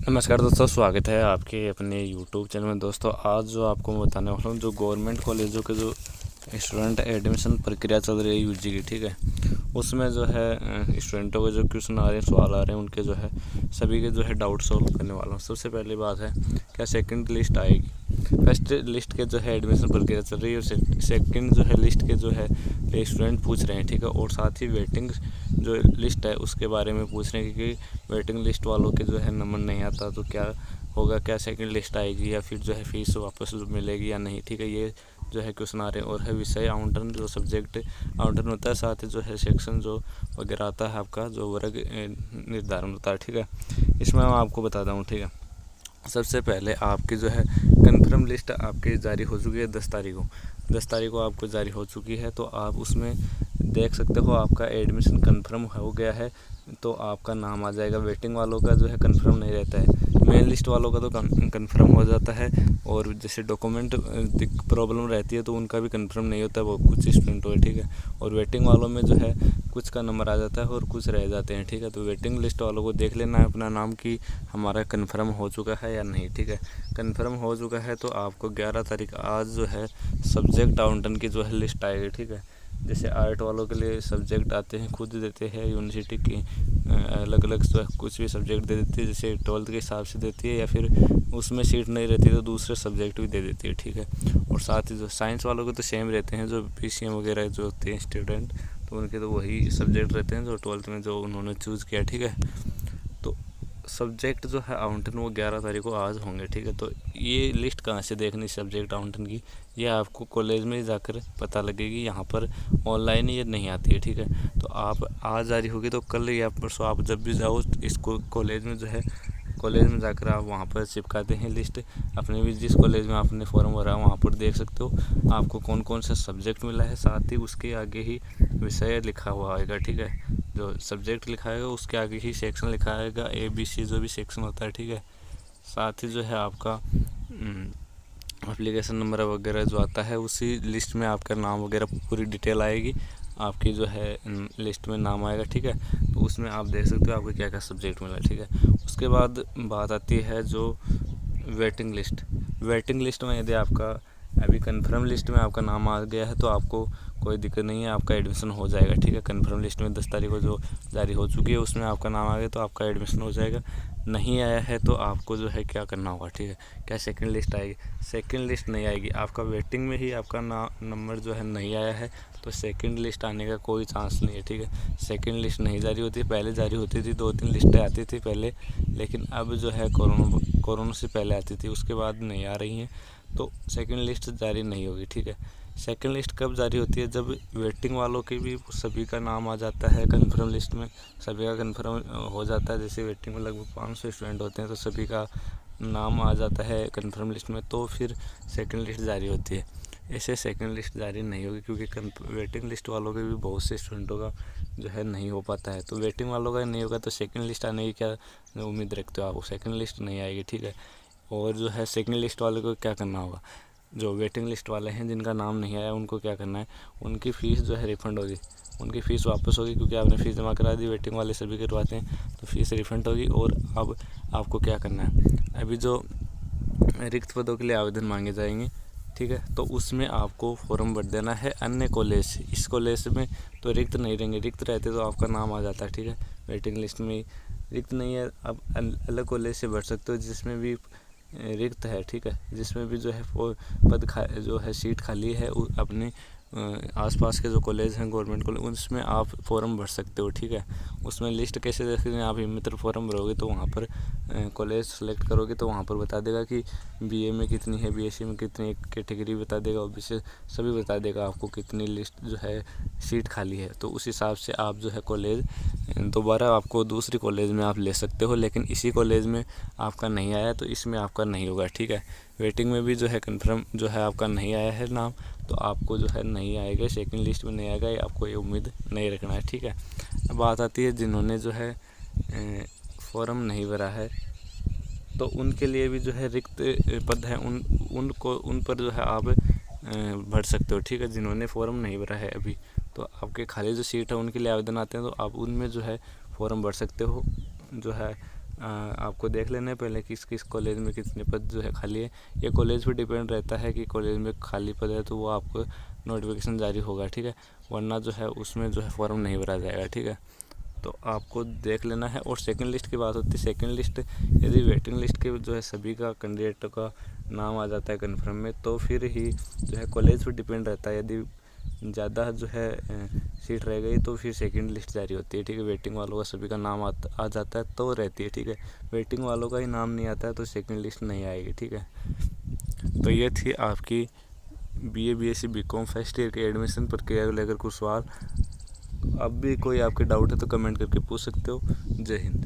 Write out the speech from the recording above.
नमस्कार दोस्तों, स्वागत है आपके अपने यूट्यूब चैनल में। दोस्तों आज जो आपको मैं बताने वाला हूँ, जो गवर्नमेंट कॉलेजों के जो स्टूडेंट एडमिशन प्रक्रिया चल रही है यूजी की, ठीक है, उसमें जो है स्टूडेंटों के जो क्वेश्चन आ रहे हैं, सवाल आ रहे हैं, उनके जो है सभी के जो है डाउट सॉल्व करने वाला हूँ। सबसे पहली बात है, क्या सेकंड लिस्ट आएगी? फर्स्ट लिस्ट के जो है एडमिशन प्रक्रिया चल रही है और सेकंड जो है लिस्ट के जो है स्टूडेंट पूछ रहे हैं, ठीक है, और साथ ही वेटिंग जो लिस्ट है उसके बारे में पूछ रहे हैं कि वेटिंग लिस्ट वालों के जो है नंबर नहीं आता तो क्या होगा, क्या सेकंड लिस्ट आएगी या फिर जो है फीस वापस मिलेगी या नहीं, ठीक है। ये जो है क्वेश्चन आ रहे हैं। और है विषय आवंटन, जो सब्जेक्ट आवंटन होता है, साथ ही जो है सेक्शन जो वगैरह आता है, आपका जो वर्ग निर्धारण होता है, ठीक है। इसमें मैं आपको बताता हूँ, ठीक है। सबसे पहले आपकी जो है कन्फर्म लिस्ट आपकी जारी हो चुकी है 10 तारीख को आपको जारी हो चुकी है। तो आप उसमें देख सकते हो आपका एडमिशन कन्फर्म हो गया है तो आपका नाम आ जाएगा। वेटिंग वालों का जो है कन्फर्म नहीं रहता है, मेन लिस्ट वालों का तो कन्फर्म हो जाता है। और जैसे डॉक्यूमेंट प्रॉब्लम रहती है तो उनका भी कन्फर्म नहीं होता, वो कुछ स्टूडेंट हो, ठीक है। और वेटिंग वालों में जो है कुछ का नंबर आ जाता है और कुछ रह जाते हैं, ठीक है। तो वेटिंग लिस्ट वालों को देख लेना है अपना नाम कि हमारा कन्फर्म हो चुका है या नहीं, ठीक है। कन्फर्म हो चुका है तो आपको 11 तारीख आज जो है सब्जेक्ट आवंटन की जो है लिस्ट आएगी, ठीक है। जैसे आर्ट वालों के लिए सब्जेक्ट आते हैं, खुद देते हैं यूनिवर्सिटी की अलग अलग कुछ भी सब्जेक्ट दे देती है, जैसे 12th के हिसाब से देती है, या फिर उसमें सीट नहीं रहती तो दूसरे सब्जेक्ट भी दे देती है, ठीक है। और साथ ही जो साइंस वालों के तो सेम रहते हैं, जो PCM वगैरह जो होते हैं स्टूडेंट, तो उनके तो वही सब्जेक्ट रहते हैं जो 12th में जो उन्होंने चूज़ किया, ठीक है। तो सब्जेक्ट जो है आवंटन वो 11 तारीख को आज होंगे, ठीक है। तो ये लिस्ट कहाँ से देखनी सब्जेक्ट आवंटन की, ये आपको कॉलेज में जाकर पता लगेगी, यहाँ पर ऑनलाइन ये नहीं आती है, ठीक है। तो आप आज जारी होगी तो कल या परसों आप जब भी जाओ इसको कॉलेज में जो है कॉलेज में जाकर आप वहाँ पर चिपकाते हैं लिस्ट, अपने भी जिस कॉलेज में आपने फॉर्म भरा वहाँ पर देख सकते हो आपको कौन कौन सा सब्जेक्ट मिला है, साथ ही उसके आगे ही विषय लिखा हुआ आएगा, ठीक है। जो सब्जेक्ट लिखा है उसके आगे ही सेक्शन लिखा आएगा, ABC जो भी सेक्शन होता है, ठीक है। साथ ही जो है आपका एप्लीकेशन नंबर वगैरह जो आता है उसी लिस्ट में आपका नाम वगैरह पूरी डिटेल आएगी, आपकी जो है लिस्ट में नाम आएगा, ठीक है। तो उसमें आप देख सकते हो आपको क्या क्या सब्जेक्ट मिला, ठीक है। उसके बाद बात आती है जो वेटिंग लिस्ट में यदि आपका अभी कन्फर्म लिस्ट में आपका नाम आ गया है तो आपको कोई दिक्कत नहीं है, आपका एडमिशन हो जाएगा, ठीक है। कन्फर्म लिस्ट में 10 तारीख को जो जारी हो चुकी है उसमें आपका नाम आ गया तो आपका एडमिशन हो जाएगा। नहीं आया है तो आपको जो है क्या करना होगा, ठीक है। क्या सेकंड लिस्ट आएगी? सेकंड लिस्ट नहीं आएगी, आपका वेटिंग में ही आपका नंबर जो है नहीं आया है तो सेकंड लिस्ट आने का कोई चांस नहीं है, ठीक है। सेकंड लिस्ट नहीं जारी होती, पहले जारी होती थी, 2-3 लिस्टें आती थी पहले, लेकिन अब जो है कोरोना से पहले आती थी, उसके बाद नहीं आ रही हैं, तो सेकंड लिस्ट जारी नहीं होगी, ठीक है। सेकंड लिस्ट कब जारी होती है? जब वेटिंग वालों के भी सभी का नाम आ जाता है कन्फर्म लिस्ट में, सभी का कन्फर्म हो जाता है। जैसे वेटिंग में लगभग 500 स्टूडेंट होते हैं तो सभी का नाम आ जाता है कन्फर्म लिस्ट में, तो फिर सेकंड लिस्ट जारी होती है। ऐसे सेकंड लिस्ट जारी नहीं होगी क्योंकि वेटिंग लिस्ट वालों के भी बहुत से स्टूडेंटों का जो है नहीं हो पाता है, तो वेटिंग वालों का नहीं होगा तो सेकंड लिस्ट आने की क्या उम्मीद रखते हो आप? सेकंड लिस्ट नहीं आएगी, ठीक है। और जो है सेकंड लिस्ट वाले को क्या करना होगा? जो वेटिंग लिस्ट वाले हैं जिनका नाम नहीं आया उनको क्या करना है? उनकी फ़ीस जो है रिफ़ंड होगी, उनकी फ़ीस वापस होगी क्योंकि आपने फ़ीस जमा करा दी। वेटिंग वाले सभी करवाते हैं तो फ़ीस रिफ़ंड होगी। और अब आपको क्या करना है, अभी जो रिक्त पदों के लिए आवेदन मांगे जाएंगे, ठीक है, तो उसमें आपको फॉर्म भर देना है अन्य कॉलेज से। इस कॉलेज में तो रिक्त नहीं रहेंगे, रिक्त रहते तो आपका नाम आ जाता है, ठीक है। वेटिंग लिस्ट में रिक्त नहीं है, आप अलग कॉलेज से भर सकते हो जिसमें भी रिक्त है, ठीक है, जिसमें भी जो है पद जो है सीट खाली है अपने आसपास के जो कॉलेज हैं गवर्नमेंट कॉलेज, उसमें आप फॉर्म भर सकते हो, ठीक है। उसमें लिस्ट कैसे देख सकते हैं? आप हिम्मत फॉर्म भरोगे तो वहाँ पर कॉलेज सेलेक्ट करोगे तो वहाँ पर बता देगा कि BA में कितनी है, BSc में कितनी कैटेगरी बता देगा, OBC सभी बता देगा आपको कितनी लिस्ट जो है सीट खाली है। तो उस हिसाब से आप जो है कॉलेज दोबारा आपको दूसरी कॉलेज में आप ले सकते हो, लेकिन इसी कॉलेज में आपका नहीं आया तो इसमें आपका नहीं होगा, ठीक है। वेटिंग में भी जो है कन्फर्म जो है आपका नहीं आया है नाम तो आपको जो है नहीं आएगा, सेकंड लिस्ट में नहीं आएगा, आपको ये उम्मीद नहीं रखना है, ठीक है। अब बात आती है जिन्होंने जो है फॉर्म नहीं भरा है तो उनके लिए भी जो है रिक्त पद है, उन पर जो है आप भर सकते हो, ठीक है। जिन्होंने फॉर्म नहीं भरा है अभी तो आपके खाली जो सीट है उनके लिए आवेदन आते हैं तो आप उनमें जो है फॉर्म भर सकते हो। जो है आपको देख लेना है पहले किस किस कॉलेज में कितने पद जो है खाली है। ये कॉलेज पे डिपेंड रहता है कि कॉलेज में खाली पद है तो वो आपको नोटिफिकेशन जारी होगा, ठीक है, वरना जो है उसमें जो है फॉर्म नहीं भरा जाएगा, ठीक है। तो आपको देख लेना है। और सेकंड लिस्ट की बात होती है, सेकंड लिस्ट यदि वेटिंग लिस्ट के जो है सभी का कैंडिडेट का नाम आ जाता है कन्फर्म में, तो फिर ही जो है कॉलेज पर डिपेंड रहता है। यदि ज़्यादा जो है सीट रह गई तो फिर सेकंड लिस्ट जारी होती है, ठीक है। वेटिंग वालों का सभी का नाम आ जाता है तो रहती है, ठीक है। वेटिंग वालों का ही नाम नहीं आता है तो सेकंड लिस्ट नहीं आएगी, ठीक है। तो ये थी आपकी BA BSc BCom first year की एडमिशन प्रक्रिया को लेकर कुछ सवाल। अब भी कोई आपके डाउट है तो कमेंट करके पूछ सकते हो। जय हिंद।